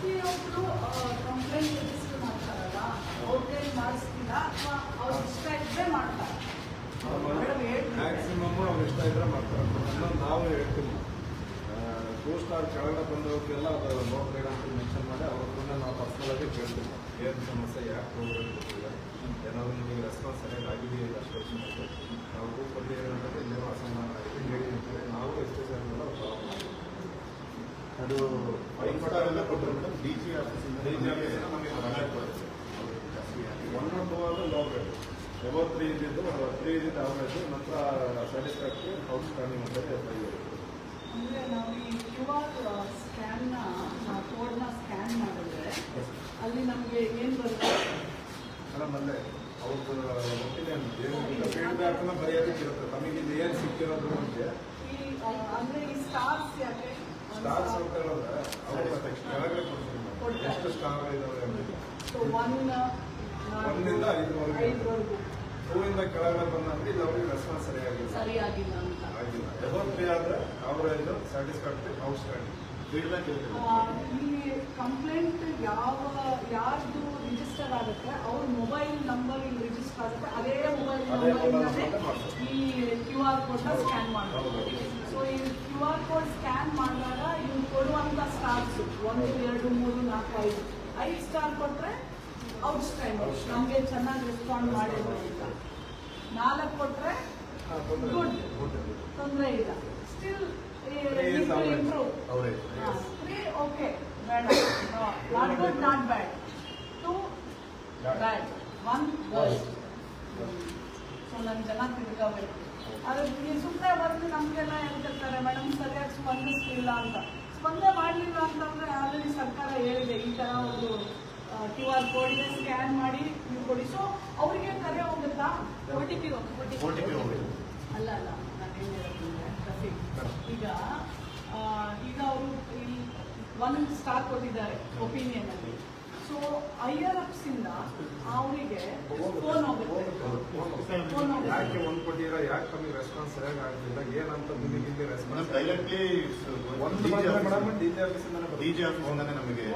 ಪ್ರತಿಯೊಬ್ಬರು complaint register ಮಾಡ್ತಾರಲ್ಲ, ಅವ್ರಿಗೆ ಮಾಡಿಸ್ತಿಲ್ಲ ಅಥವಾ ಅವ್ರು ಇಷ್ಟ ಇದ್ರೆ ಮಾಡ್ತಾರೆ. ಮ್ಯಾಕ್ಸಿಮಮ್ ಅವ್ರು ಇಷ್ಟ ಇದ್ರೆ ಮಾಡ್ತಾರೆ. ನಾವು ಹೇಳ್ತೀವಿ 2 ಸ್ಟಾರ್ ಕೆಳಗಡೆ ಬಂದವ್ರಿಗೆಲ್ಲ ಅದು ನೋ ಗ್ರೇಡ್ ಅಂತ ಮೆನ್ಷನ್ ಮಾಡಿ ಅವ್ರನ್ನ ನಾವು ಪರ್ಸನಲ್ ಆಗಿ ಕೇಳ್ತೀವಿ. ಏನು ಸಮಸ್ಯೆ, ಯಾಕೆ ಪ್ರೋಗ್ರಾಮ್ ಗೊತ್ತಿಲ್ಲ, ಏನಾದರೂ ನಿಮಗೆ ರೆಸ್ಪಾನ್ಸ್ ಸರಿಯಾಗಿ ಆಗಿದೆಯಾ ಇಲ್ಲ ಸ್ಟೇಷನ್ ಅಂತ ನಾವು ಗ್ರೂಪಲ್ಲಿ ಏನಂದರೆ ಇಲ್ಲೇನೋ ಅಸಮಾನ ಆಗಿದೆ ಹೇಳಿ ಅಂತೇಳಿ ನಾವು ಎಷ್ಟೇ ಸಲ ಅದು 5 ಸ್ಟಾರ್ ಎಲ್ಲ ಕೊಟ್ಟರು ಮೇಡಮ್. ಡಿ ಜಿ ಆಫೀಸಿಂದ ನಮಗೆ 1 or 2 ಆದರೂ ಲೋ ಗ್ರೇಡ್, ಎಬೋ 3 ಇದ್ದಿದ್ದು 3 ಇದ್ದಿದ್ದು ಅವರೇಜ್, ನಂತರ ಸ್ಯಾಟಿಸ್ಫ್ಯಾಕ್ಟ್ರಿ, ಔಟ್ಸ್ಟ್ಯಾಂಡಿಂಗ್ ಅಂತೇಳಿ 5 ಅಂದರೆ ನಾವು ಈ QR ಸ್ಕ್ಯಾನ್ನ ಕೋಡ್ನ ಸ್ಕ್ಯಾನ್ ಮಾಡಿದ್ರೆ ಅಲ್ಲಿ ನಮಗೆ ಏನು ಬರುತ್ತೆ ಮೇಡಮ್? ಅಲ್ಲೇ ಅವ್ರದ್ದು ಒಪಿನಿಯನ್ ಫೀಡ್ಬ್ಯಾಕ್ನ ಬರೆಯೋದಕ್ಕೆ ಇರುತ್ತೆ. ನಮಗೆ ಇದು ಏನು ಸಿಕ್ಕಿರೋದ್ರ ಬಗ್ಗೆ ಅಂದರೆ ಈ ಸ್ಟಾರ್ಸ್ ಯಾಕೆ ಸ್ಟಾರ್ಸ್ ಅಂತ ಹೇಳಿದ್ರೆ ಅವರು ಕೆಳಗಡೆ ಕೊಡ್ತೀವಿ ಎಷ್ಟು ಸ್ಟಾರ್ ಇದಾವೆ ಅಂತ. ಸೊ 1 1 ಇಂದ 5 ವರೆಗೂ 2 ಇಂದ ಕೆಳಗಡೆ ಬಂದಂದ್ರೆ ಇದು ಅವ್ರಿಗೆ ರೆಸ್ಪಾನ್ಸ್ ಸರಿಯಾಗಿಲ್ಲ ಅಂತ ಆಗಿಲ್ಲ. ಎಬೋ 3 ಆದರೆ ಅವರೇಜ್, ಸ್ಯಾಟಿಸ್ಫ್ಯಾಕ್ಟ್ರಿ, ಔಟ್ಸ್ಟ್ಯಾಂಡಿಂಗ್ ಫೀಡ್ಬ್ಯಾಕ್ ಇರುತ್ತೆ. ಇಲ್ಲಿ ಕಂಪ್ಲೇಂಟ್ ಯಾರ್ದು ರಿಜಿಸ್ಟರ್ ಆಗುತ್ತೆ ಅವ್ರ ಮೊಬೈಲ್ ನಂಬರ್ ಇಲ್ಲಿ ರಿಜಿಸ್ಟರ್ ಆಗುತ್ತೆ. ಅದೇ ಮೊಬೈಲ್ ನಂಬರಿಂದಲೇ ಈ QR ಕೋಡ್ನ ಸ್ಕ್ಯಾನ್ ಮಾಡಬಹುದು. ಸೊ ಈ QR ಕೋಡ್ ಸ್ಕ್ಯಾನ್ ಮಾಡಿದಾಗ ಇವ್ರು ಕೊಡುವಂಥ ಸ್ಟಾರ್ಸ್ 1, 2, 3, 4, 5 ಸ್ಟಾರ್ ಕೊಟ್ಟರೆ ಔಟ್ಸ್ಟ್ಯಾಂಡಿಂಗ್, ನಮಗೆ ಚೆನ್ನಾಗಿ ರೆಸ್ಪಾಂಡ್ ಮಾಡಿದ್ರು ಅಂತ. 4 ಕೊಟ್ಟರೆ ಗುಡ್, ತೊಂದರೆ ಇಲ್ಲ, ಸ್ಟಿಲ್ ಇಂಪ್ರೂವ್. 3 ಓಕೆ, ಬೇಡ, not good not bad, 2 bad, 1 worst. So ನನ್ನ ಜನ ತಿಳ್ಕೋಬೇಕು. ಅದ್ರ ಸುಮ್ಮನೆ ಬಂದು ನಮಗೆಲ್ಲ ಹೇಳ್ತಿರ್ತಾರೆ ಮೇಡಮ್ ಸರಿಯಾಗಿ ಸ್ಪಂದಿಸ್ಲಿಲ್ಲ ಅಂತ. ಸ್ಪಂದನೆ ಮಾಡಲಿಲ್ಲ ಅಂತಂದರೆ ಆಲ್ರೆಡಿ ಸರ್ಕಾರ ಹೇಳಿದೆ ಈ ಥರ ಒಂದು QR ಕೋಡ್ ಇದೆ, ಸ್ಕ್ಯಾನ್ ಮಾಡಿ ನೀವು ಕೊಡಿ. ಸೊ ಅವರಿಗೆ ಕರೆ ಹೋಗುತ್ತಾ? OTP ಅಲ್ಲ ನಾನು ಏನು ಹೇಳೋದಂದ್ರೆ ಟ್ರಾಫಿಕ್ ಈಗ ಅವರು ಇಲ್ಲಿ 1 ಸ್ಟಾರ್ ಕೊಟ್ಟಿದ್ದಾರೆ ಒಪಿನಿಯನ್ ಅಲ್ಲಿ. ಸೊ ಹೈಯರ್ ಅಪ್ಸ್ ಇಂದ ಅವರಿಗೆ ಫೋನ್ ಹೋಗುತ್ತೆ. ಯಾಕೆ 1 ಕೊಟ್ಟಿರ, ಯಾಕೆ ನಮಗೆ ರೆಸ್ಪಾನ್ಸ್ ಸರಿಯಾಗಿ ಆಗಲಿಲ್ಲ, ಏನಂತ ನಿಮಗೆ ಇಲ್ಲಿ ರೆಸ್ಪಾನ್ಸ್ ಡೈರೆಕ್ಟ್ಲಿ ಮೇಡಮ್ ಡಿಜಿ ಆಫೀಸಿಂದಾನೆ ನಮಗೆ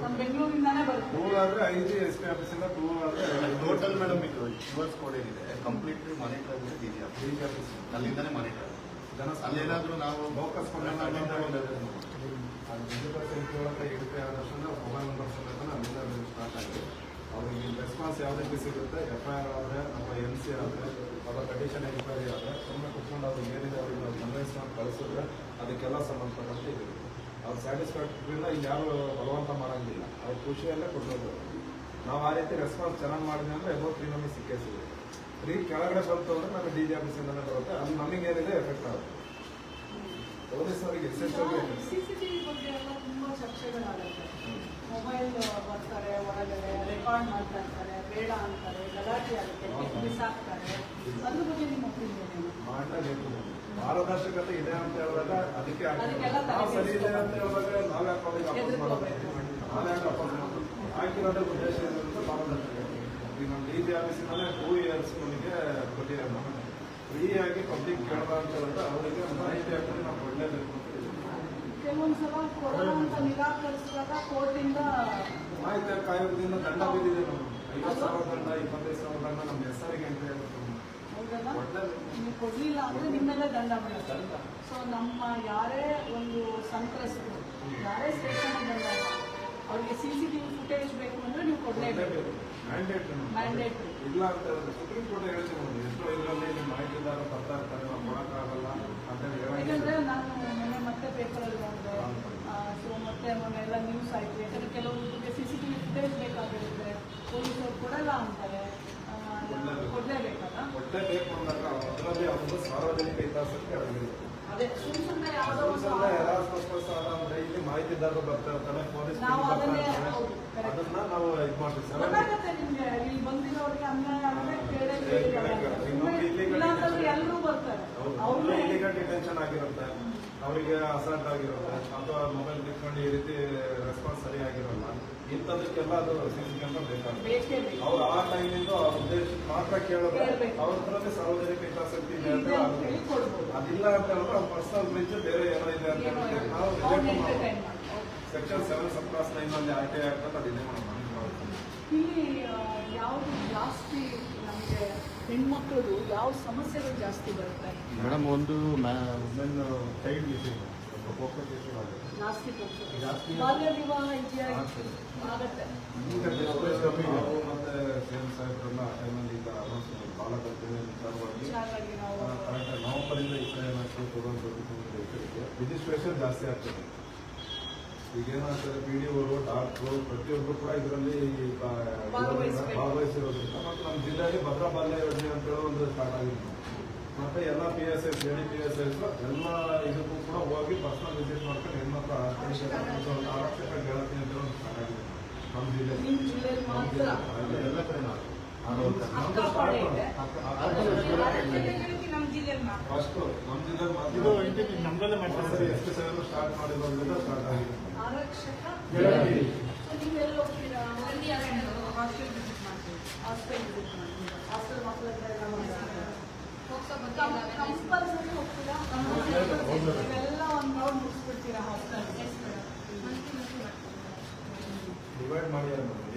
ನಮ್ಮ ಬೆಂಗಳೂರಿಂದಾನೇ ಬರುತ್ತೆ. 2 ಆದರೆ 5 SP ಆಫೀಸಿಂದ, 2 ಆದರೆ ಟೋಟಲ್ ಮೇಡಮ್ ಇದು QR ಕೋಡ್ ಏನಿದೆ ಕಂಪ್ಲೀಟ್ಲಿ ಮಾನಿಟರ್ ಆಗಿದೆ ಡಿ ಜಿ ಆಫೀಸ್, ಅಲ್ಲಿಂದಾನೇ ಮಾನಿಟರ್. ಅಲ್ಲೇನಾದರೂ ನಾವು ಫೋಕಸ್ ಡಿಜಿಟಲ್ ಸೆಂಟ್ರಿ ಒಳಗೆ ಎಂಟ್ರಿ ಆದ ತಕ್ಷಣ ಮೊಬೈಲ್ ನಂಬರ್ ಸಮೇತ ಅಲ್ಲಿಂದ ಸ್ಟಾರ್ಟ್ ಆಗಿದೆ. ಅವ್ರಿಗೆ ರೆಸ್ಪಾನ್ಸ್ ಯಾವ ರೀತಿ ಸಿಗುತ್ತೆ, FIR ಆದರೆ ಅಥವಾ MC ಆದರೆ ಅಥವಾ ಕಂಡೀಷನ್ ಎನ್ಕ್ವೈರಿ ಆದರೆ ಸುಮ್ಮನೆ ಕುತ್ಕೊಂಡು ಅವ್ರಿಗೆ ಏನಿದೆ ಅವ್ರಿಗೆ ನಾವು ಕನ್ವಿನ್ಸ್ ಮಾಡಿ ಕಳಿಸಿದ್ರೆ ಅದಕ್ಕೆಲ್ಲ ಸಂಬಂಧಪಟ್ಟಂತೆ ಇದೆ. ಅವ್ರು ಸ್ಯಾಟಿಸ್ಫ್ಯಾಕ್ಟ್ರಿಯಿಂದ ಇಲ್ಲಿ ಯಾರು ಬಲವಂತ ಮಾಡೋಂಗಿಲ್ಲ, ಅವ್ರ ಖುಷಿಯಲ್ಲೇ ಕೊಡೋದು. ನಾವು ಆ ರೀತಿ ರೆಸ್ಪಾನ್ಸ್ ಚೆನ್ನಾಗಿ ಮಾಡಿದ್ವಿ ಅಂದರೆ ಎಬೋ 3 ನಮಗೆ ಸಿಕ್ಕೇ ಸಿಗುತ್ತೆ. 3 ಕೆಳಗಡೆ ಬಂತು ಅಂದರೆ ನಮಗೆ DG ಆಫೀಸಿಂದಲೇ ಬರುತ್ತೆ. ಅದು ನಮಗೇನಿದೆ ಎಫೆಕ್ಟ್ ಆಗುತ್ತೆ. ಪೊಲೀಸರಿಗೆ CCTV ಬಗ್ಗೆ ಎಲ್ಲ ತುಂಬ ಚರ್ಚೆಗಳಾಗುತ್ತೆ. ಮೊಬೈಲ್ ಬರ್ತಾರೆ, ಹೊರಗಡೆ ರೆಕಾರ್ಡ್ ಮಾಡ್ತಾ ಇರ್ತಾರೆ, ಬೇಡ ಅಂತಾರೆ, ಗಲಾಟೆ ಆಗುತ್ತೆ, ಬಿಸಾಕ್ತಾರೆ. ಅದ್ರ ಬಗ್ಗೆ ನಿಮ್ಮ ಒಪಿನಿಯನ್ ಏನು? ಪಾರದರ್ಶಕತೆ ಇದೆ ಅಂತ ಹೇಳಿದಾಗ ಅದಕ್ಕೆ ನಾವು ಸರಿ ಇದೆ ಅಂತ ಹೇಳಿದಾಗ ನಾವೇ ಅಪೋಸ್ ಹಾಕಿರೋದೇ ಉದ್ದೇಶ ಏನಿರುತ್ತೆ ಪಾರದರ್ಶಕತೆ. ಈಗ ನಮ್ಮ DG ಆಫೀಸಿನಲ್ಲೇ 2 years ನಮಗೆ ಕೊಟ್ಟಿದ್ದಾರೆ. ಫ್ರೀ ಆಗಿ ಪಬ್ಲಿಕ್ ಕೇಳಬಾರ ಅಂತ ಹೇಳಿದ್ರೆ ಅವರಿಗೆ ಮಾಹಿತಿ ಹಾಕಿದ್ರೆ ನಾವು ಕೊಡಲೇಬೇಕು ಅಂತ ಇದೆ. ಕೆಲವೊಂದ್ಸಲ ಕೊಡೋಣ ಅಂತ ನಿರಾಕರಿಸಿದಾಗ ಕೋರ್ಟಿಂದ ಮಾಹಿತಿ ಆಯೋಗದಿಂದ ದಂಡ ಬಿದ್ದಿದೆ. ನಾವು 50,000 ದಂಡ, 25,000 ದಂಡ ನಮ್ಮ ಹೆಸರಿಗೆ ಅಂತ ಹೇಳ್ಬೇಕು. ನೀವು ಕೊಡ್ಲಿಲ್ಲ ಅಂದ್ರೆ ನಿಮ್ಮೆಲ್ಲ ದಂಡ ಬೀಳುತ್ತೆ. ಸೊ ನಮ್ಮ ಯಾರೇ ಒಂದು ಸಂತ್ರಸ್ತರು, ಯಾರೇ ಸ್ಟೇಷನ್ ದಂಡ, ಅವ್ರಿಗೆ CCTV ಫುಟೇಜ್ ಬೇಕು ಅಂದ್ರೆ ನೀವು ಕೊಡಲೇಬೇಕು. ಮ್ಯಾಂಡೇಟ್ರಿ ಇಲ್ಲ ಅಂತ ಹೇಳಿದ್ರೆ ಸುಪ್ರೀಂ ಕೋರ್ಟ್ ಹೇಳ್ತೀವಿ ನೋಡಿ, ಎಷ್ಟೋ ಇದರಲ್ಲಿ ನಿಮ್ಮ ಮಾಹಿತಿದಾರ ಬರ್ತಾ ಇರ್ತಾರೆ, ನಾವು ಕೊಡೋಕ್ಕಾಗಲ್ಲ ಅಂತ ಹೇಳಿ. ಯಾಕಂದ್ರೆ ನಾನು ಮೊನ್ನೆ ಮತ್ತೆ ಪೇಪರಲ್ಲಿ ನೋಡಿದೆ. ಸೊ ಮತ್ತೆ ಮೊನ್ನೆ ಎಲ್ಲ ನ್ಯೂಸ್ ಆಯ್ತು. ಯಾಕಂದ್ರೆ ಕೆಲವೊಬ್ಬರಿಗೆ CCTV ಫುಟೇಜ್ ಬೇಕಾಗಿರುತ್ತೆ, ಪೊಲೀಸರು ಕೊಡಲ್ಲ ಅಂತಾರೆ. ಕೊಡ್ಲೇಬೇಕಲ್ಲ, ಕೊಡಲೇಬೇಕು ಅಂದಾಗ ಅದರಲ್ಲಿ ಒಂದು ಸಾರ್ವಜನಿಕ ಹಿತಾಸಕ್ತಿ ಅಡಗಿದೆ. ಅದೇ ಸುಮ್ಮನೆ ಯಾವುದೋ ಅಂದ್ರೆ ಇಲ್ಲಿ ಮಾಹಿತಿದಾರರು ಬರ್ತಾ ಇರ್ತಾರೆ, ಪೊಲೀಸ್ ಅದನ್ನ ನಾವು ಇದು ಮಾಡ್ತೀವಿ. ನಿಮ್ಗೆ ಇಲ್ಲಿ ಬಂದಿರೋರಿಗೆ ಅನ್ಯಾಯ ಆದರೆ ಎಲ್ಲರೂ ಬರ್ತಾರೆ. ಅವ್ರಿಗೆ ಇಲ್ಲಿಗಲ್ ಡಿಟೆನ್ಷನ್ ಆಗಿರುತ್ತೆ, ಅವರಿಗೆ ಅಸಾಲ್ಟ್ ಆಗಿರುತ್ತೆ, ಅಥವಾ ಮೊಬೈಲ್ ಕಿತ್ಕೊಂಡು ಈ ರೀತಿ ರೆಸ್ಪಾನ್ಸ್ ಸರಿ ಆಗಿರಲ್ಲ. ಇಂಥದಕ್ಕೆಲ್ಲ ಅದು CC ಕ್ಯಾಮ್ರಾ ಬೇಕಾಗುತ್ತೆ. ಅವ್ರು ಆ ಟೈಮಿಂದ ಆ ಉದ್ದೇಶಕ್ಕೆ ಮಾತ್ರ ಕೇಳಿದ್ರೆ ಅವ್ರ ಹತ್ರನೇ ಸಾರ್ವಜನಿಕ ಹಿತಾಸಕ್ತಿ ಇದೆ ಅಂತ ಅದಿಲ್ಲ ಅಂತ ಹೇಳಿದ್ರೆ ಅವ್ರ ಪರ್ಸನಲ್ ಬ್ರಿಡ್ಜ್ ಬೇರೆ ಏನೋ ಇದೆ ಅಂತ ಹೇಳಿದ್ರೆ ನಾವು ಸೆಕ್ಷನ್ 7 ಸಬ್ ಕ್ಲಾಸ್ 9 ಅಲ್ಲಿ ಆಯ್ಕೆ ಆಗ್ತದೆ ಅದು ಇದೇ ಮಾಡೋಣ. ಇಲ್ಲಿ ಯಾವುದು ಜಾಸ್ತಿ ನಮಗೆ ಹೆಣ್ಮಕ್ಳದು ಯಾವ ಸಮಸ್ಯೆಗಳು ಜಾಸ್ತಿ ಬರುತ್ತೆ? ಮೇಡಮ್ ಒಂದು women child missing focus issue ಆಗುತ್ತೆ ಜಾಸ್ತಿ ಬಾಲ್ಯ ವಿವಾಹ ಇದೆಯಾ? ಆಗತ್ತೆ. ಈಗ ನಾವು ಮತ್ತೆ ಸೇಮ್ ಸಾಹೇಬ್ರನ್ನ ಆ ಟೈಮಲ್ಲಿ ಈಗ ಬಾಲಕರ್ತೆಯ ವಿಚಾರವಾಗಿ ಕರೆಕ್ಟ್ ನವೆಂಬರಿಂದ ಈ ಕಡೆ ರಿಜಿಸ್ಟ್ರೇಷನ್ ಜಾಸ್ತಿ ಆಗ್ತದೆ. ಈಗೇನಾಗ್ತದೆ ಪಿ ಡಿ ಅವರು ಡಾಕ್ಟ್ರು ಪ್ರತಿಯೊಬ್ಬರು ಕೂಡ ಇದರಲ್ಲಿ ಭಾಗವಹಿಸಿರೋದ್ರಿಂದ ಮತ್ತು ನಮ್ಮ ಜಿಲ್ಲೆಯಲ್ಲಿ ಭದ್ರಾ ಬಾಲ್ಯ ಯೋಜನೆ ಅಂತ ಹೇಳೋ ಒಂದು ಸ್ಟಾರ್ಟ್ ಆಗಿದೆ. ಮತ್ತೆ ಎಲ್ಲ PSS ಲೇಡಿ PSS ಎಲ್ಲ ಇದಕ್ಕೂ ಕೂಡ ಹೋಗಿ ಪರ್ಸನಲ್ ವಿಸಿಟ್ ಮಾಡ್ಕೊಂಡು ಹೆಣ್ಮಕ್ಳು ಆರಕ್ಷಕ ಗೆಳತಿ ಅಂತ ಒಂದು ಸ್ಟಾರ್ಟ್ ಆಗಿದೆ ನಮ್ಮ ಜಿಲ್ಲೆಯಲ್ಲಿ. ಎಲ್ಲ ಕಡೆ ಫಸ್ಟ್ ನಮ್ಮ ಜಿಲ್ಲೆಯಲ್ಲಿ ಮಾತ್ರ ಎಷ್ಟು ಸಾವಿರ ಸ್ಟಾರ್ಟ್ ಮಾಡಿರೋದ್ರಿಂದ ಸ್ಟಾರ್ಟ್ ಆಗಿದೆ. ಆರಕ್ಷಕ ನೀವೆಲ್ಲ ಹೋಗ್ತೀರಾ? ಹಾಸ್ಟೆಲ್ ವಿಸಿಟ್ ಮಾಡ್ತೀವಿ. ಹಾಸ್ಟೆಲ್ ಮಕ್ಕಳ ಕಂಪಲ್ಸರಿ ಹೋಗ್ತೀರಾ? ಇವೆಲ್ಲ ಒಂದು ರೌಂಡ್ ಮುಗಿಸ್ಬಿಡ್ತೀರಾ ಹಾಸ್ಟೆಲ್? ಡಿವೈಡ್ ಮಾಡಿ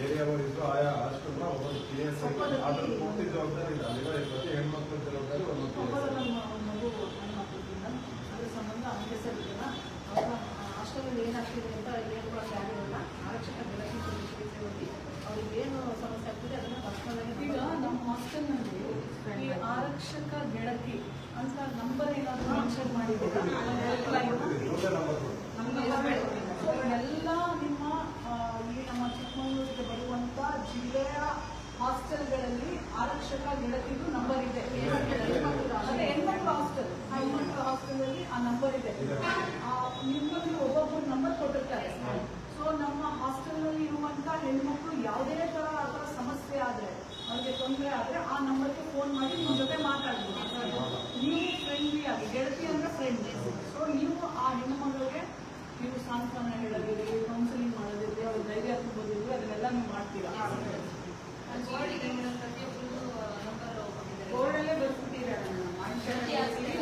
ಏರಿಯಾ ಇದ್ದು ಆಯಾ ಹಾಸ್ಟೆಲ್ ಒಂದು PSI ಅದ್ರ ಪೂರ್ತಿ ಜವಾಬ್ದಾರಿ ಇದೆ. ಅಲ್ಲಿರೋ ಪ್ರತಿ ಹೆಣ್ಮಕ್ಳ ಜವಾಬ್ದಾರಿ ಒಂದೊಂದು ಮಗು ಹೆಣ್ಮಕ್ಳಿಂದ ಅದ್ರ ಸಂಬಂಧ ಅಂಕೆ ಸಲ್ಲಿಲ್ಲ. ಅವರ ಹಾಸ್ಟೆಲಲ್ಲಿ ಏನಾಗ್ತಿದೆ ಅಂತ ಏನು ಕೂಡ ಆಗಿರಲ್ಲ. ಆರಕ್ಷಕ ಗೆಳತಿ ಹೋಗಿ ಅವ್ರಿಗೆ ಏನು ಸಮಸ್ಯೆ ಆಗ್ತಿದೆ ಅದನ್ನು ಪರ್ಸನಲ್. ಈಗ ನಮ್ಮ ಹಾಸ್ಟೆಲ್ನಲ್ಲಿ ಈ ಆರಕ್ಷಕ ಗೆಳತಿ ಅಂತ ನಂಬರ್ ಏನಾದರೂ ಮೆನ್ಷನ್ ಮಾಡಿದ್ದೀರಾ? ಎಲ್ಲ ನಿಮ್ಮ ಈ ನಮ್ಮ ಚಿಕ್ಕಮಗಳೂರಿಗೆ ಬರುವಂತ ಜಿಲ್ಲೆಯ ಹಾಸ್ಟೆಲ್ಗಳಲ್ಲಿ ಆರಕ್ಷಕ ಗೆಳತಿದು ನಂಬರ್ ಇದೆ. ಅದೇ ಹೆಣ್ಮಕ್ಳು ಹಾಸ್ಟೆಲ್, ಹೆಣ್ಮಕ್ಳು ಹಾಸ್ಟೆಲಲ್ಲಿ ಆ ನಂಬರ್ ಇದೆ. ನಿಮ್ಮಲ್ಲಿ ಒಬ್ಬೊಬ್ಬರು ನಂಬರ್ ಕೊಟ್ಟಿರ್ತಾರೆ. ಸೊ ನಮ್ಮ ಹಾಸ್ಟೆಲ್ನಲ್ಲಿ ಇರುವಂತ ಹೆಣ್ಮಕ್ಳು ಯಾವುದೇ ತರ ಆ ಥರ ಸಮಸ್ಯೆ ಆದರೆ, ಅವ್ರಿಗೆ ತೊಂದರೆ ಆದರೆ ಆ ನಂಬರ್ಗೆ ಫೋನ್ ಮಾಡಿ ನಿಮ್ಮ ಜೊತೆ ಮಾತಾಡ್ಬೋದು. ನೀವು ಫ್ರೆಂಡ್ಲಿ ಆಗಿ, ಗೆಳತಿ ಅಂದ್ರೆ ಫ್ರೆಂಡ್. ಸೊ ನೀವು ಆ ಹೆಣ್ಮಗಳಿಗೆ ನೀವು ಸಾಂತ್ವನ ಹೇಳೋದಿರಲಿ, ಕೌನ್ಸಿಲಿಂಗ್ ಮಾಡೋದಿರಲಿ, ಅವ್ರ ಧೈರ್ಯ ತುಂಬೋದಿರಲಿ, ಅದನ್ನೆಲ್ಲ ನೀವು ಮಾಡ್ತೀರಾ? ಬೋರ್ಡಲ್ಲೇ ಬರ್ಬಿಟ್ಟಿದ್ದೀರಾ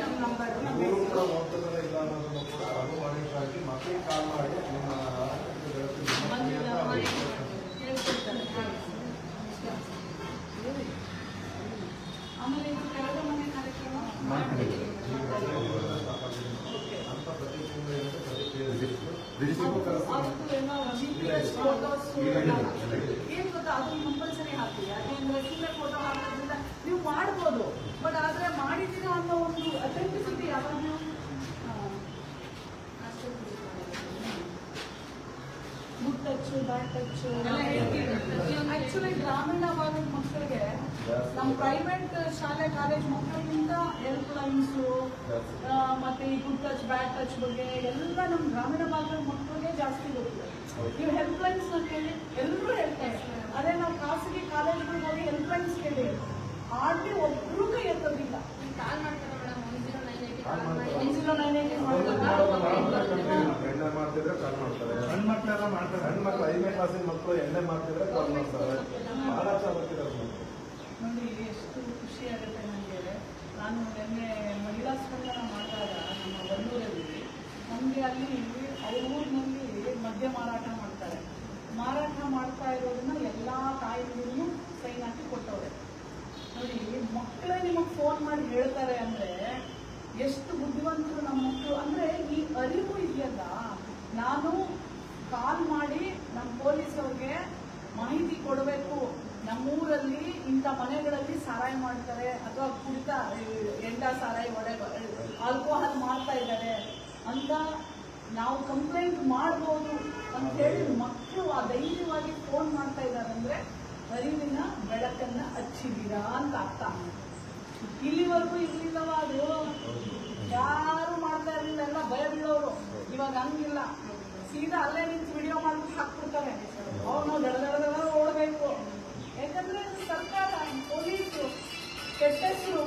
ನಮ್ಮ ನಂಬರ್. ಇವರು ಕೂಡ ಹೋಗ್ತದಲ್ಲ ಇಲ್ಲ ಅನ್ನೋದನ್ನು ಕೂಡ ಅದು ಮಾನಿಟರ್ ಆಗಿ ಮಕ್ಕಳಿಗೆ ಕಾಲ್ ಮಾಡಿ ನಿಮ್ಮ ಆಮೇಲೆ ಇದು ಕಳೆದ ಮನೆ ಕಾರ್ಯಕ್ರಮ ಅಂತ ಪ್ರತಿ ತಿಂಗಳು ಏನ್ ಗೊತ್ತಾ, ಅದು ಕಂಪಲ್ಸರಿ ಹಾಕಿ. ಯಾಕೆಂದ್ರೆ ಸುಮ್ಮನೆ ಫೋಟೋ ಹಾಕೋದ್ರಿಂದ ನೀವು ಮಾಡ್ಬೋದು, ಬಟ್ ಆದ್ರೆ ಮಾಡಿದ್ದೀರಾ ಅನ್ನೋ ಒಂದು ಅಥೆಂಟಿಸಿಟಿ ಯಾವಾಗಲೂ ಗುಡ್ ಟಚ್ ಬ್ಯಾಡ್ ಟಚ್ ಆಕ್ಚುಲಿ ಗ್ರಾಮೀಣ ಭಾಗದ ಮಕ್ಕಳಿಗೆ ನಮ್ಮ ಪ್ರೈವೇಟ್ ಶಾಲೆ ಕಾಲೇಜ್ ಮಕ್ಕಳಿಗಿಂತ ಹೆಲ್ಪ್ ಲೈನ್ಸು ಮತ್ತೆ ಈ ಗುಡ್ ಟಚ್ ಬ್ಯಾಡ್ ಟಚ್ ಬಗ್ಗೆ ಎಲ್ಲ ನಮ್ಮ ಗ್ರಾಮೀಣ ಭಾಗದ ಮಕ್ಕಳಿಗೆ ಜಾಸ್ತಿ ಗೊತ್ತಿದೆ. ನೀವು ಹೆಲ್ಪ್ ಲೈನ್ಸ್ ಕೇಳಿ, ಎಲ್ಲರೂ ಹೇಳ್ತಾರೆ. ಅದೇ ನಾವು ಖಾಸಗಿ ಕಾಲೇಜ್ಗಳಿಗೆ ಹೋಗಿ ಹೆಲ್ಪ್ ಲೈನ್ಸ್ ಕೇಳಿ ಆರ್ಟಿ ಒಬ್ರು ಕೈ ಎತ್ತೋದಿಲ್ಲ. ಮಾಡ್ತಿದ್ರೆ ಕಾಲ್ ಮಾಡ್ತಾರೆ. ಹೆಣ್ಮಕ್ಳೆಲ್ಲ ಮಾಡ್ತಾರೆ. ಹೆಣ್ಮಕ್ಳು 5ನೇ ಕ್ಲಾಸಿನ ಮಕ್ಕಳು ಎಣ್ಣೆ ಮಾಡ್ತಿದ್ರೆ ಕಾಲ್ ಮಾಡ್ತಾರೆ. ಬಹಳ ಚೆನ್ನಾಗಿರೋದು ನೋಡಿ, ಎಷ್ಟು ಖುಷಿ ಆಗುತ್ತೆ ನನಗೆ. ನಾನು ನಿನ್ನೆ ಮಹಿಳಾ ಸ್ಪಂದನ ಮಾಡಿದಾಗ ನಮ್ಮ ಬನ್ನೂರಲ್ಲಿ ನಮಗೆ ಅಲ್ಲಿ ಅವ್ರ ಊರಿನಲ್ಲಿ ಮದ್ಯ ಮಾರಾಟ ಮಾಡ್ತಾರೆ. ಮಾರಾಟ ಮಾಡ್ತಾ ಇರೋದನ್ನ ಎಲ್ಲ ತಾಯಿಗೂ ಸೈನ್ ಹಾಕಿ ಕೊಟ್ಟವ್ರೆ. ನೋಡಿ, ಮಕ್ಕಳೇ ನಿಮಗೆ ಫೋನ್ ಮಾಡಿ ಹೇಳ್ತಾರೆ ಅಂದ್ರೆ ಎಷ್ಟು ಬುದ್ಧಿವಂತರು ನಮ್ಮ ಮಕ್ಕಳು. ಅಂದ್ರೆ ಈ ಅರಿವು ಇದೆಯಲ್ಲ, ನಾನು ಕಾಲ್ ಮಾಡಿ ನಮ್ಮ ಪೊಲೀಸ್ ಅವ್ರಿಗೆ ಮಾಹಿತಿ ಕೊಡಬೇಕು, ನಮ್ಮೂರಲ್ಲಿ ಇಂಥ ಮನೆಗಳಲ್ಲಿ ಸಾರಾಯಿ ಮಾಡ್ತಾರೆ ಅಥವಾ ಕುಡಿತ ಎಂಡ ಸಾರಾಯಿ ಒಡೆ ಆಲ್ಕೋಹಾಲ್ ಮಾಡ್ತಾ ಇದ್ದಾರೆ ಅಂತ ನಾವು ಕಂಪ್ಲೇಂಟ್ ಮಾಡ್ಬೋದು ಅಂತೇಳಿ ಮಕ್ಕಳು ಆ ಧೈರ್ಯವಾಗಿ ಫೋನ್ ಮಾಡ್ತಾ ಇದ್ದಾರೆ ಅಂದ್ರೆ ಅರಿವಿನ ಬೆಳಕನ್ನ ಹಚ್ಚಿದ್ದೀರಾ ಅಂತ ಅರ್ಥ. ಇಲ್ಲಿವರೆಗೂ ಇರ್ಲಿಲ್ಲವ ಅದು, ಯಾರು ಮಾಡ್ತಾ ಇರಲಿಲ್ಲ, ಎಲ್ಲ ಭಯ ಬೀಳೋರು. ಇವಾಗ ಹಂಗಿಲ್ಲ, ಸೀದಾ ಅಲ್ಲೇ ನಿಂತು ವಿಡಿಯೋ ಮಾಡ್ಬಿಟ್ಟು ಹಾಕ್ಬಿಡ್ತಾರೆ. ಅವ್ರು ದಡ ಓಡಬೇಕು. ಯಾಕಂದ್ರೆ ಸರ್ಕಾರ, ಪೊಲೀಸರು ಕೆಟ್ಟ ಹೆಸರು,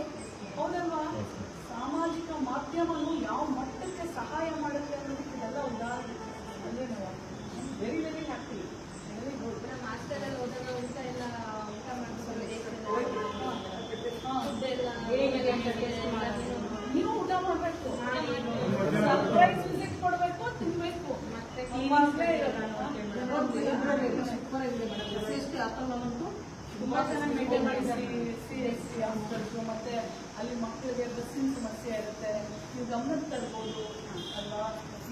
ಹೌದಲ್ವಾ? ಸಾಮಾಜಿಕ ಮಾಧ್ಯಮನು ಯಾವ ಮಟ್ಟಕ್ಕೆ ಸಹಾಯ ಮಾಡುತ್ತೆ ಅನ್ನೋದಕ್ಕೆ ಇದೆಲ್ಲ ಉದಾಹರಣೆ. ಅಂದ್ರೆ very very happy, very good. ಹಾಸ್ಟೆಲಲ್ಲಿ ಹೋದಾಗ ಊಟ ಎಲ್ಲ ಊಟ ಮಾಡ್ಕೊಂಡು ನೀವು ಊಟ ಮಾಡ್ಬೇಕು, ಸರ್ಪ್ರೈಸ್ ವಿಸಿಟ್ ಕೊಡ್ಬೇಕು, ತಿನ್ಬೇಕು. ಮತ್ತೆ ಇವಾಗಲೇ ಇರೋದು ತುಂಬಾ ಚೆನ್ನಾಗಿ ಮೇಂಟೈನ್ ಮಾಡಿದ್ದಾರೆ CSC ಹಾಸ್ಪಿಟಲ್ಸು. ಮತ್ತೆ ಅಲ್ಲಿ ಮಕ್ಕಳಿಗೆ ಬಸ್ಸಿನ ಸಮಸ್ಯೆ ಇರುತ್ತೆ, ನೀವು ಗಮನಕ್ಕೆ ತರ್ಬೋದು ಅಲ್ವಾ.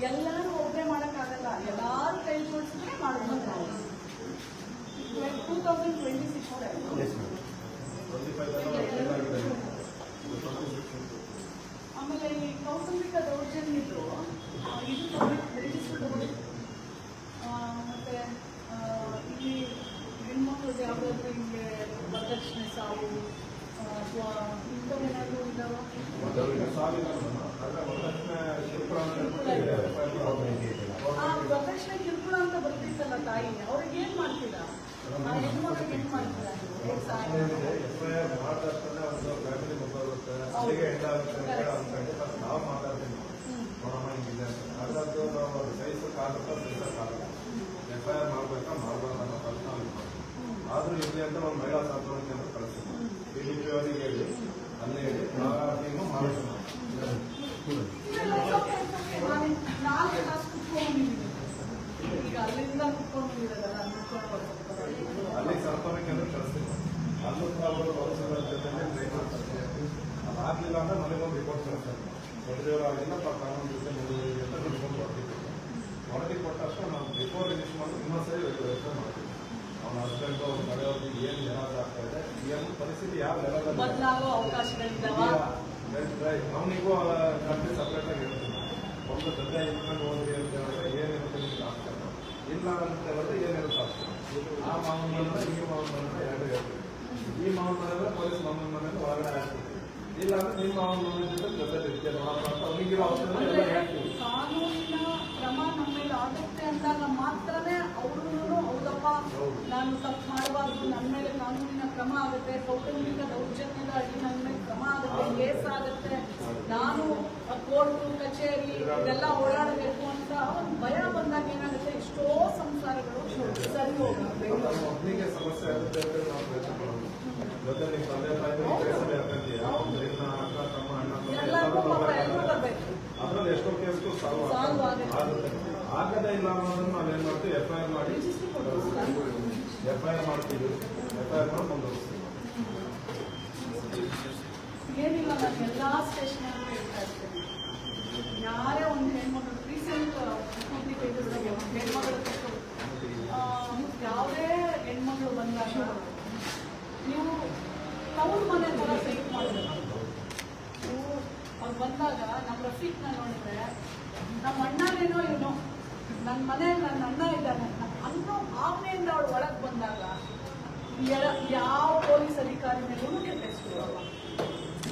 ಎಲ್ಲರೂ ಒಬ್ಬರೇ ಮಾಡೋಕ್ಕಾಗಲ್ಲ, ಎಲ್ಲರೂ ಕೈ ಜೋಡಿಸಿದ್ರೆ ಮಾಡ್ಬೋದು ನಾವು. 2026 ಆಮೇಲೆ ಈ ಕೌಟುಂಬಿಕ ದೌರ್ಜನ್ಯದ್ದು ಇದು ರಿಜಿಸ್ಟರ್ ತಗೊಂಡು ಮತ್ತೆ ಇಲ್ಲಿ ಹೆಣ್ಮಕ್ಳಿಗೆ ಯಾವುದಾದ್ರೂ ಹಿಂಗೆ ವರದಕ್ಷಿಣೆ ಸಾವು ಅಥವಾ ಇಂಥವೇನಾದರೂ ಇದ್ದಾವ ವರದಕ್ಷಿಣೆ ಕಿರುಕುಳ ಅಂತ ಬರ್ತಿತ್ತಲ್ಲ ತಾಯಿ, ಅವ್ರಿಗೆ ಏನ್ ಮಾಡ್ತೀರಾ? ಹೆಣ್ಮಕ್ಳಿಗೆ ಏನ್ ಮಾಡ್ತೀರಾ? ನಾವು ಮಾತಾಡ್ತೀವಿ ನೋಡಮ್ಮ ಹಿಂಗಿದೆ ಅಂತ ಅದರದ್ದು ನಾವು ಸಹಿಸಕ್ಕಾಗುತ್ತಾ ಸಹಿಸಕ್ಕಾಗಲ್ಲ. FIR ಮಾಡ್ಬೇಕಾ ಮಾಡಬಾರ್ದು ಅನ್ನೋ ಪ್ರಶ್ನೆ ನಾವು ಇದು ಮಾಡ್ತೀವಿ. ಆದ್ರೂ ಇಲ್ಲಿ ಅಂತ ಒಂದು ಮಹಿಳಾ ಸಾಂತ್ವನ ಕೇಂದ್ರ ಕಳಿಸ್ತೀವಿ. PDP ಅವರಿಗೆ ಹೇಳಿ ಅಲ್ಲೇ ಹೇಳಿ ಟೀಮು ಮಾಡ್ತೀವಿ. ಈಗ ಅಲ್ಲಿಂದ ಕುತ್ಕೊಂಡಿರೋದಲ್ಲ ಅಲ್ಲಿ ಸಾಂತ್ವನ ಕೇಂದ್ರ ಕಳಿಸ್ತೀವಿ. ಅಲ್ಲೂ ನಾವು ಕೌನ್ಸಿಲರ್ ಜೊತೆ ಟ್ರೈನ್ ಮಾಡ್ತಾರೆ. ಅದಾಗಲಿಲ್ಲ ಅಂದ್ರೆ ನನಗೊಂದು ರಿಪೋರ್ಟ್ ಕಳಿಸ್ತಾರೆ. ಮೊದಲೇವರಾಗಿಲ್ಲ ಕಾನೂನು ಜೊತೆ ಮುಂದುವರಿದೆ ಅಂತ ನಿಮ್ಗೊಂದು ವರದಿ ಕೊಟ್ಟ ತಕ್ಷಣ ನಾವು ರಿಪೋರ್ಟ್ ರಿಜಿಸ್ಟರ್ ಮಾಡಿ ಇನ್ನೊಂದ್ಸರಿ ವೆರಿಫೈ ಮಾಡ್ತೀವಿ. ಅವನ ಹಸ್ಬೆಂಡ್ ಅವ್ರ ಕಡೆಯವ್ರಿಗೆ ಏನು ಏನಾದ್ರು ಆಗ್ತಾ ಇದೆ, ಏನು ಪರಿಸ್ಥಿತಿ ಯಾವ ಲೆವೆಲ್ ಬದಲಾಗೋ ಅವಕಾಶಗಳಿದ್ದಾವ. ಅವನಿಗೂ ಕಂಟ್ರಿ ಸಪ್ರೇಟ್ ಆಗಿ ಇರ್ತೀನಿ. ಒಂದು ಜೊತೆ ಇಟ್ಕೊಂಡು ಹೋದ್ರಿ ಅಂತ ಹೇಳಿದ್ರೆ ಏನಿರುತ್ತೆ ನಿಮ್ಗೆ ಆಗ್ತದೆ, ಇಲ್ಲ ಅಂತ ಹೇಳಿದ್ರೆ ಏನಿರುತ್ತೆ ಆಗ್ತದೆ. ಆ ಮಾವನ ಮನೆ ಈ ಮಾವನ ಮನೆ ಎರಡು ಹೇಳ್ತೀವಿ. ಈ ಮಾವನ ಮನೆ ಪೊಲೀಸ್ ಮಾವನ ಮನೆ ಹೊರಗಡೆ ಹಾಕ್ತೀವಿ. ಇಲ್ಲ ಅಂದ್ರೆ ನಿಮ್ಮ ಮಾವನ ಮನೆ ಜೊತೆ ಇರ್ತೀಯ ನೋಡೋಣ ಅಂತ ಅವನಿಗಿರೋ ಔಷಧ ಎಲ್ಲ ಹೇಳ್ತೀವಿ. ಕಾನೂನಿನ ಕ್ರಮ ನಮ್ಮ ಮೇಲೆ ಆಗುತ್ತೆ ಅಂದಾಗ ಮಾತ್ರನೇ ಅವರು ಹೌದಪ್ಪ ನಾನು ತಪ್ಪು ಮಾಡಬಾರ್ದು, ನನ್ನ ಮೇಲೆ ಕಾನೂನಿನ ಕ್ರಮ ಆಗುತ್ತೆ, ಕೌಟುಂಬಿಕ ದೌರ್ಜನ್ಯದ ಅಡಿ ನನ್ನ ಮೇಲೆ ಕ್ರಮ ಆಗುತ್ತೆ, ಕೇಸ್ ಆಗುತ್ತೆ, ನಾನು ಕೋರ್ಟು ಕಚೇರಿ ಇದೆಲ್ಲ ಓಡಾಡಬೇಕು ಅಂತ ಒಂದು ಭಯ ಬಂದಾಗ ಏನಾಗುತ್ತೆ, ಎಷ್ಟೋ ಸಂಸಾರಗಳು ಸರಿ ಹೋಗುತ್ತೆ. ಒಬ್ಬನಿಗೆ ಸಮಸ್ಯೆ ಆಗುತ್ತೆ ಅಂತ ನಾವು ಪ್ರಯತ್ನ ಮಾಡೋದು. ಜೊತೆ ನಿಮ್ಮ ತಂದೆ ತಾಯಿ ಕೆಲಸವೇ ಆಗ್ತೈತಿ, ಅಕ್ಕ ತಮ್ಮ ಅಣ್ಣ ಎಲ್ಲರೂ ಬರ್ಬೇಕು. ಅದ್ರಲ್ಲಿ ಎಷ್ಟೋ ಕೇಸ್ಗೂ ಸಾಲ್ವ್ ಆಗುತ್ತೆ. ಆಗದೇ ಇಲ್ಲ ಅನ್ನೋದನ್ನ ನಾವೇನ್ ಮಾಡ್ತೀವಿ, FIR ಮಾಡಿ FIR ಮಾಡ್ತೀವಿ. FIR ಮಾಡಿ ಮುಂದುವರಿಸ್ತೀವಿ. ಏನಿಲ್ಲ, ನಾನು ಎಲ್ಲಾ ಸ್ಟೇಷನ್ ಹೇಳ್ತಾ ಇರ್ತೇನೆ, ಯಾರೇ ಒಂದು ಹೆಣ್ಮಕ್ಳು ರೀಸೆಂಟ್ ಹೆಣ್ಮಗಳು ಯಾವುದೇ ಹೆಣ್ಮಗಳು ಬಂದಾಗ ನೀವು ತವ್ರ ಮನೆ ತರ ಟ್ರೀಟ್ ಮಾಡಬೇಕು. ನೀವು ಅವ್ರು ಬಂದಾಗ ನಮ್ಮ ರಫೀಕ್ನ ನೋಡಿದ್ರೆ ನಮ್ಮ ಅಣ್ಣನೇನೋ ಏನೋ ನನ್ನ ಮನೆಯಲ್ಲಿ ನನ್ನ ಅಣ್ಣ ಇದ್ದಾನೆ ಅನ್ನೋ ಭಾವನೆಯಿಂದ ಅವಳು ಒಳಗೆ ಬಂದಾಗ ಯಾವ ಪೊಲೀಸ್ ಅಧಿಕಾರಿ ಮೇಲೂ ಕೆಟ್ಟಿಸ್ಕೊಳ್ಳಲ್ಲ.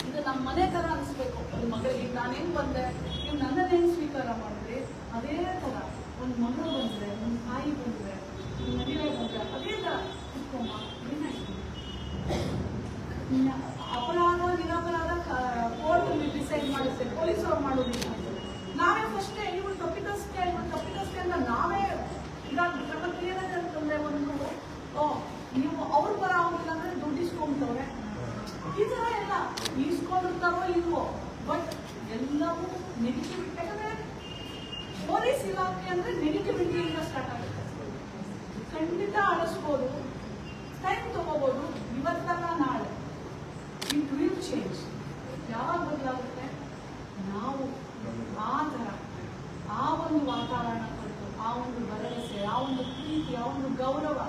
ಇದು ನಮ್ಮ ಮನೆ ತರ ಅನಿಸ್ಬೇಕು. ಒಂದು ಮಗಳಿಗೆ ನಾನೇನು ಬಂದೆ, ನೀವು ನನ್ನನ್ನೇನು ಸ್ವೀಕಾರ ಮಾಡಿದ್ರಿ, ಅದೇ ತರ ಒಂದು ಮಗಳು ಬಂದ್ರೆ, ಒಂದು ತಾಯಿ ಬಂದ್ರೆ, ಒಂದು ಮದುವೆ ಬಂದ್ರೆ ಅದೇ ತರ ಕುತ್ಕೊಮ್ಮ. ಅಪರಾಧ ನಿರಪರಾಧ ಕೋರ್ಟ್ ಡಿಸೈಡ್ ಮಾಡುತ್ತೆ, ಪೊಲೀಸ್ ಅವ್ರು ಮಾಡೋದಿಲ್ಲ. ನಾವೇ ಫಸ್ಟೇ ಇವ್ರು ತಪ್ಪಿತಸ್ಥೆ ಅಂತ ನಾವೇ ಇದಾಗ್ಬಿಟ್ರೆ ಮತ್ತೆ ಏನಾದ್ರೆ ಅಂತಂದ್ರೆ ಒಂದು ನೀವು ಅವ್ರ ಪರ ಆಗಿಲ್ಲ ಅಂದ್ರೆ ದುಡ್ಡು ಇಸ್ಕೊಂಡ್ತವ್ರೆ, ಈ ತರ ಎಲ್ಲ ಇಸ್ಕೊಂಡಿರ್ತಾರೋ ಇಲ್ವೋ, ಬಟ್ ಎಲ್ಲವೂ ನೆಗೆಟಿವಿಟಿ. ಯಾಕಂದ್ರೆ ಪೊಲೀಸ್ ಇಲಾಖೆ ಅಂದ್ರೆ ನೆಗೆಟಿವಿಟಿಯಿಂದ ಸ್ಟಾರ್ಟ್ ಆಗುತ್ತೆ. ಖಂಡಿತ ಅಳಿಸ್ಬೋದು, ಟೈಮ್ ತಗೋಬಹುದು, ಇವತ್ತಲ್ಲ ನಾಳೆ ಇಟ್ ವಿಲ್ ಚೇಂಜ್. ಯಾವಾಗ ಬದಲಾಗುತ್ತೆ? ನಾವು ಆ ಥರ ಆ ಒಂದು ವಾತಾವರಣ ಕೊಟ್ಟು, ಆ ಒಂದು ಭರವಸೆ, ಆ ಒಂದು ಪ್ರೀತಿ, ಆ ಒಂದು ಗೌರವ.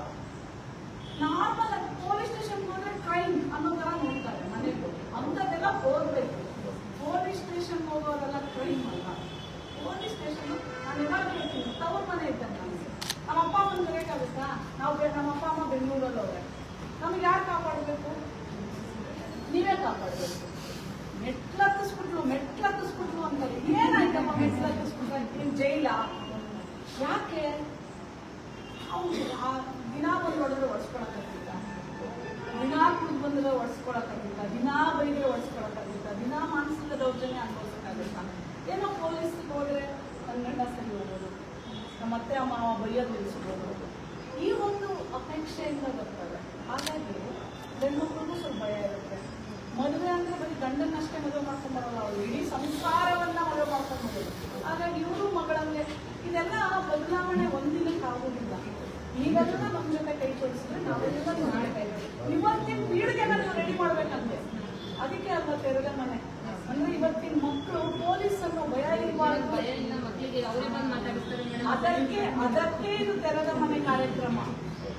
ನಾರ್ಮಲ್ ಪೊಲೀಸ್ ಸ್ಟೇಷನ್ಗೆ ಹೋದ್ರೆ ಕ್ರೈಮ್ ಅನ್ನೋ ತರ ನೋಡ್ತಾರೆ ಮನೆಗೆ, ಅಂಥದ್ದೆಲ್ಲ ಹೋಗ್ಬೇಕು. ಪೊಲೀಸ್ ಸ್ಟೇಷನ್ ಹೋಗೋರೆಲ್ಲ ಕ್ರೈಮ್ ಅಲ್ಲ. ಪೊಲೀಸ್ ಸ್ಟೇಷನ್ ನಾನು ಯಾವಾಗ ಹೇಳ್ತೀನಿ, ತವ್ರ ಮನೆ ಇದ್ದಂಗೆ ನನಗೆ. ನಮ್ಮ ಅಪ್ಪ ಅಮ್ಮನ ಕರೆಯಕ್ಕಾಗುತ್ತಾ? ನಮ್ಮ ಅಪ್ಪ ಅಮ್ಮ ಬೆಂಗಳೂರಲ್ಲಿ ಹೋದ್ರೆ ನಮ್ಗೆ ಯಾರು ಕಾಪಾಡಬೇಕು? ನೀವೇ ಕಾಪಾಡಬೇಕು. ಮೆಟ್ಲತ್ತಿಸ್ಬಿಟ್ಲು ಅಂತಾರೆ. ಏನಾಯ್ತಪ್ಪ ಮೆಟ್ಲತ್ತಿಸ್ಬಿಟ್ರೆ? ನೀನು ಜೈಲ? ಯಾಕೆ? ಹೌದು, ಆ ದಿನ ಬಂದು ಹೊಡೆದ್ರೆ ಒಡ್ಸ್ಕೊಳಕ್ಕಾಗಿಲ್ಲ, ದಿನ ಕುಡಿದು ಬಂದ್ರೆ ಒಡ್ಸ್ಕೊಳಕ್ಕಾಗಿಲ್ಲ, ದಿನ ಬೈದ್ರೆ ಒಡ್ಸ್ಕೊಳಕ್ಕಾಗಿಲ್ಲ, ದಿನ ಮಾನಸಿಕ ದೌರ್ಜನ್ಯ ಅನುಭವಿಸಕ್ಕಾಗುತ್ತಾ? ಏನೋ ಪೊಲೀಸ್ಗೆ ಹೋದ್ರೆ ನನ್ನ ಗಂಡ ಸರಿ ಹೋಗೋದು, ನಮ್ಮ ಅತ್ತೆ ಅಮ್ಮ ಬೈಯೋದು ನಿಲ್ಲಿಸ್ಬೋದು, ಈ ಒಂದು ಅಪೇಕ್ಷೆಯಿಂದ ಬರ್ತದೆ. ಹಾಗಾಗಿ ಹೆಣ್ಮಕ್ಳಿಗೂ ಸ್ವಲ್ಪ ಭಯ ಇರುತ್ತೆ. ಮದುವೆ ಅಂದ್ರೆ ಬರೀ ಗಂಡನ್ನಷ್ಟೇ ಮದುವೆ ಮಾಡ್ಕೊಂಡು ಬರೋಲ್ಲ, ಅವರು ಇಡೀ ಸಂಸಾರವನ್ನ ಮದುವೆ ಮಾಡ್ಕೊಂಡು ಬರೋದು. ಹಾಗಾಗಿ ಇವರು ಮಗಳಂಗೆ ಇದೆಲ್ಲ ಬದಲಾವಣೆ ನೀವೆಲ್ಲ ನಮ್ಮ ಜೊತೆ ಕೈ ಜೋಡಿಸಿದ್ರೆ ನಾವೆಲ್ಲ ಇವತ್ತಿನ ಪೀಳಿಗೆ ನಾವು ರೆಡಿ ಮಾಡ್ಬೇಕಂತೆ. ಅದಕ್ಕೆ ಅಲ್ವಾ ತೆರೆದ ಮನೆ ಅಂದ್ರೆ ಇವತ್ತಿನ ಮಕ್ಕಳು ಪೊಲೀಸ್ ಅನ್ನೋ ಭಯ ಇರಬಾರ್ದು. ಅದಕ್ಕೆ ಇದು ತೆರೆದ ಮನೆ ಕಾರ್ಯಕ್ರಮ.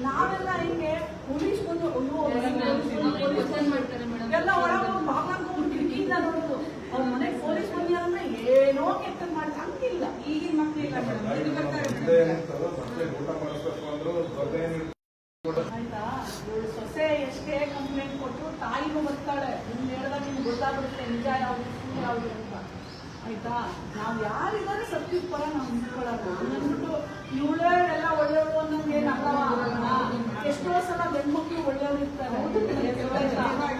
ನಾವೆಲ್ಲ ಹಿಂಗೆ ಪೊಲೀಸ್ ಬಂದು ಎಲ್ಲ ಒಳಗೆ ಬಾಗ್ಲಾಕೊಂಡು ಕಿಟಕಿಯಿಂದ ನೋಡೋದು ಅವ್ರ ಮನೆಗೆ ಪೊಲೀಸ್ ಬಂದಿಲ್ಲ ಏನೋ ಕೆಟ್ಟ ಮಾಡಿ ಹಂಗಿಲ್ಲ. ಈಗಿನ ಮಕ್ಕಳಿಲ್ಲ ಆಯ್ತಾ. ಇವಳು ಸೊಸೆ ಎಷ್ಟೇ ಕಂಪ್ಲೇಂಟ್ ಕೊಟ್ಟು ತಾಯಿನೂ ಬರ್ತಾಳೆ. ನಿಮ್ಗೆ ಹೇಳಿದಾಗ ನಿಮ್ಗೆ ಗೊತ್ತಾಗ್ಬಿಡುತ್ತೆ ನಿಜ ಯಾವ್ದು ಸುಳ್ಳು ಯಾವ್ದು ಅಂತ. ಆಯ್ತಾ, ನಾವು ಯಾರಿದ್ದಾರೆ ಸತ್ಯದ ಪರ ನಾವು ನಿಂತ್ಕೊಳ್ಳೋದು ಅಂದ್ಬಿಟ್ಟು ಇವಳೇ ಎಲ್ಲ ಒಳ್ಳೆಯವಳು ಅನ್ನೋಂಗೆ ಎಷ್ಟೋ ಸಲ ಹೆಣ್ಮಕ್ಳು ಒಳ್ಳೆಯವ್ರು ಇರ್ತಾರೆ.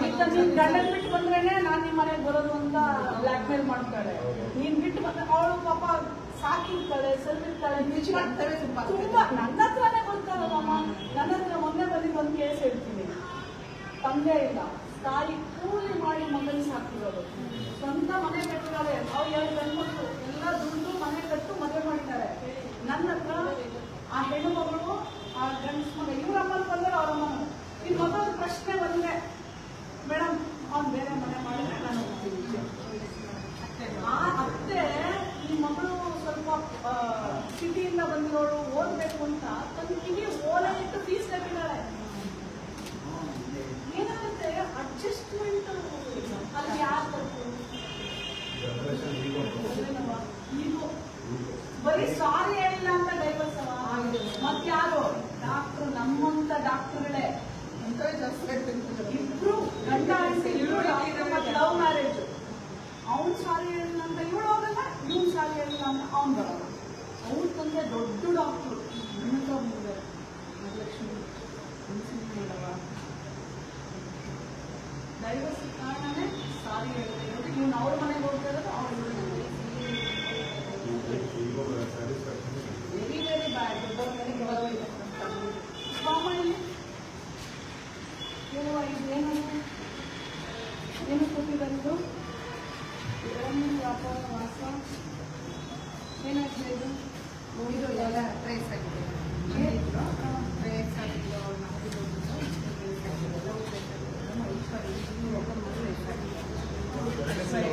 ಈಗ ನೀನ್ ಗಂಡನ್ ಬಿಟ್ಟು ಬಂದ್ರೇನೆ ನಾನ್ ನಿಮ್ಮ ಮನೆಗೆ ಬರೋದು ಅಂತ ಬ್ಲಾಕ್ ಮೇಲ್ ಮಾಡ್ತಾಳೆ. ನೀನ್ ಬಿಟ್ಟು ಬಂದ್ರೆ ಅವಳು ಪಾಪ ಸಾಕಿರ್ತಾಳೆ, ಸರಿರ್ತಾಳೆ, ನಿಜ ಮಾಡ್ತಾಳೆ. ತುಂಬಾ ನನ್ನ ಹತ್ರನೇ ಬರ್ತಾರಲ್ಲಮ್ಮ. ನನ್ನ ಹತ್ರ ಮೊನ್ನೆ ಬಂದಿದ್ದು ಒಂದು ಕೇಸ್ ಹೇಳ್ತೀನಿ. ತಂದೆ ಇಲ್ಲ, ತಾಯಿ ಕೂಲಿ ಮಾಡಿ ಮಗನ ಸಾಕಿರೋದು. ಸ್ವಂತ ಮನೆ ಕಟ್ಟಿದ್ದಾರೆ. ಅವ್ರು 2 ಗಂಡ್ಮಕ್ಳು ಎಲ್ಲ ದುಡ್ಡು ಮನೆ ಕಟ್ಟು ಮದುವೆ ಮಾಡಿದ್ದಾರೆ. ನನ್ನ ಹತ್ರ ಆ ಹೆಣ್ಣು ಮಗಳು ಆ ಗಂಡಸ್ ಮಗ ಇವ್ರ ಅಮ್ಮನ ಬಂದರೆ ಅವ್ರ ಅಮ್ಮನ ಈ ಮಗಳ ಪ್ರಶ್ನೆ ಬಂದ್ರೆ ಮೇಡಮ್ ಅವ್ನು ಬೇರೆ ಮನೆ ಮಾಡಿದ್ರೆ ನಾನು ಹೋಗ್ತೀನಿ. ಆ ಅತ್ತೆ ಈ ಮಗಳು ಸ್ವಲ್ಪ ಸಿಟಿಯಿಂದ ಬಂದಿರೋಳು ಓದ್ಬೇಕು ಅಂತ ತನ್ನ ಕಿವಿ ಓಲೆ ಇಟ್ಟು ಫೀಸ್ ಕಟ್ಟಿದ್ದಾಳೆ. ಏನಾಗುತ್ತೆ ಅಡ್ಜಸ್ಟ್ಮೆಂಟ್ ಅಲ್ಲಿ ಯಾರು ತಪ್ಪು? ಈಗ ಬರೀ ಸಾರಿ ಹೇಳಿಲ್ಲ ಅಂತ ಡೈವರ್ಸ್ ಮತ್ಯಾರು ಡಾಕ್ಟರ್ ನಮ್ಮಂತ ಡಾಕ್ಟರ್ಗಳೇ ಇಬ್ರು ಗಂಡ ಇಬ್ರು ಲವ್ ಮ್ಯಾರೇಜ್. ಅವ್ನು ಸಾರಿ ಹೇಳಿಲ್ಲ ಅಂತ ಇವಳು ಹೋಗಲ್ಲ, ಇವ್ನು ಸಾರಿ ಹೇಳಿಲ್ಲ ಅಂತ ಅವ್ನು ಬರಲ್ಲ. ಅವ್ನು ತಂದೆ ದೊಡ್ಡ ಡಾಕ್ಟರ್ ಲಕ್ಷ್ಮಿ ಡೈವರ್ಸ್ ಕಾರಣನೇ ಸಾರಿ ಹೇಳಿದೆ. ಇವ್ನು ಅವ್ರ ಮನೆಗೆ ಹೋಗ್ತಾ ಇರೋದು ಅವ್ರ ವೆರಿ ವೆರಿ ಬ್ಯಾಡ್. ದೊಡ್ಡ ಮನೆಗೆ ಬರೋದಿಲ್ಲ ಮಾಮೂಲಿ ಇದೇನು ಏನು ಕೊಟ್ಟಿದ್ದು ವ್ಯಾಪಾರ ವಾಸ ಏನಾಗಿದೆ ಇದು? ಇದು ಎಲ್ಲ ಟ್ರೇಸ್ ಆಗಿದೆ. ಟ್ರೇಸ್ ಆಗಿದ್ದು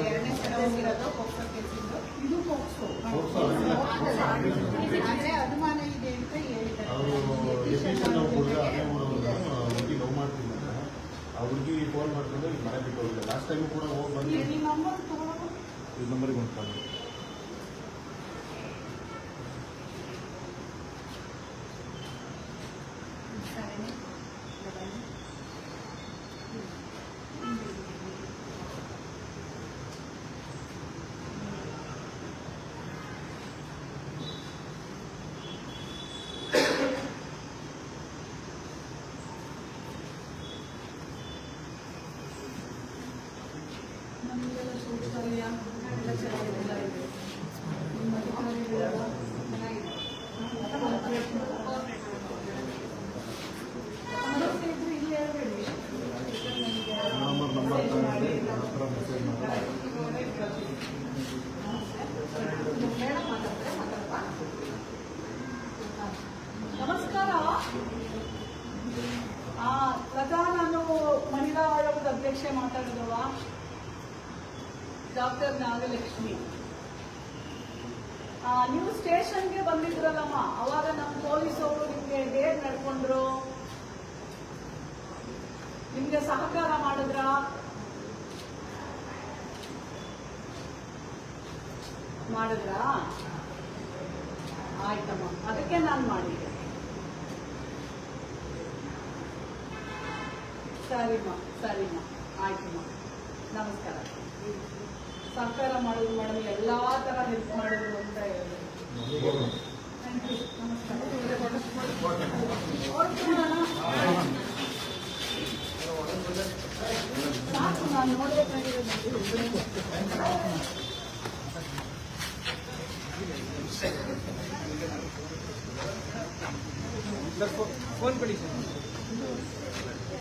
ಎರಡನೇ ಸಲ ಹೋಗಿರೋದು ಪೋಕ್ಸೋ ಕೇಸಿದ್ದು. ಇದು ಪೋಕ್ಸೋ ಆದ್ರೆ ಅನುಮಾನ ಇದೆ ಅಂತ ಅವ್ರಿಗೆ ಫೋನ್ ಮಾಡ್ಕೊಂಡು ಈಗ ಮನೆ ಬಿಟ್ಟು ಹೋಗಿಲ್ಲ. ಲಾಸ್ಟ್ ಟೈಮ್ ಕೂಡ ಹೋಗಿ ಬಂದು ಈ ನಂಬರ್ ತಗೊಳ್ಳೋದು ಈ ನಂಬರಿಗೆ ಹೊಂದ್ಕೊಂಡು ನಮಗೆಲ್ಲ ಶೌಚಾಲಯ ಎಲ್ಲ ಚೆನ್ನಾಗಿಲ್ಲ ಇದೆ. ನಿಮ್ಮ ಅಧಿಕಾರಿಗಳ ಸಮಸ್ಯೆ ಇದ್ರೆ ಇಲ್ಲಿ ಹೇಳ್ಬೇಡಿ. ಮೆಸೇಜ್ ಮಾಡಿ ನಮಸ್ಕಾರ. ಪ್ರಧಾನ ಮಹಿಳಾ ಆಯೋಗದ ಅಧ್ಯಕ್ಷೆ ಮಾತಾಡಿದವ ಡಾಕ್ಟರ್ ನಾಗಲಕ್ಷ್ಮಿ. ನೀವು ಸ್ಟೇಷನ್ಗೆ ಬಂದಿದ್ರಲ್ಲಮ್ಮ, ಅವಾಗ ನಮ್ಮ ಪೊಲೀಸವರು ನಿಮ್ಗೆ ಹೇಗೆ ನಡ್ಕೊಂಡ್ರು? ನಿಮ್ಗೆ ಸಹಕಾರ ಮಾಡಿದ್ರ? ಆಯ್ತಮ್ಮ, ಅದಕ್ಕೆ ನಾನು ಮಾಡಿದ್ದೆ. ಸರಿಮ್ಮ ಆಯ್ತಮ್ಮ, ನಮಸ್ಕಾರ. ಸಹಕಾರ ಮಾಡಿದ್ರು ಮೇಡಮ್, ಎಲ್ಲಾ ತರ ಹೆಲ್ಪ್ ಮಾಡಿದ್ರು ಅಂತ ಹೇಳಿದ್ರು. ಥ್ಯಾಂಕ್ ಯು, ನಮಸ್ಕಾರ. ಸಾಕು, ನಾನು ನೋಡ್ಬೇಕಾಗಿರೋದು. ಫೋನ್ ಕೊಡಿ ಸರ್.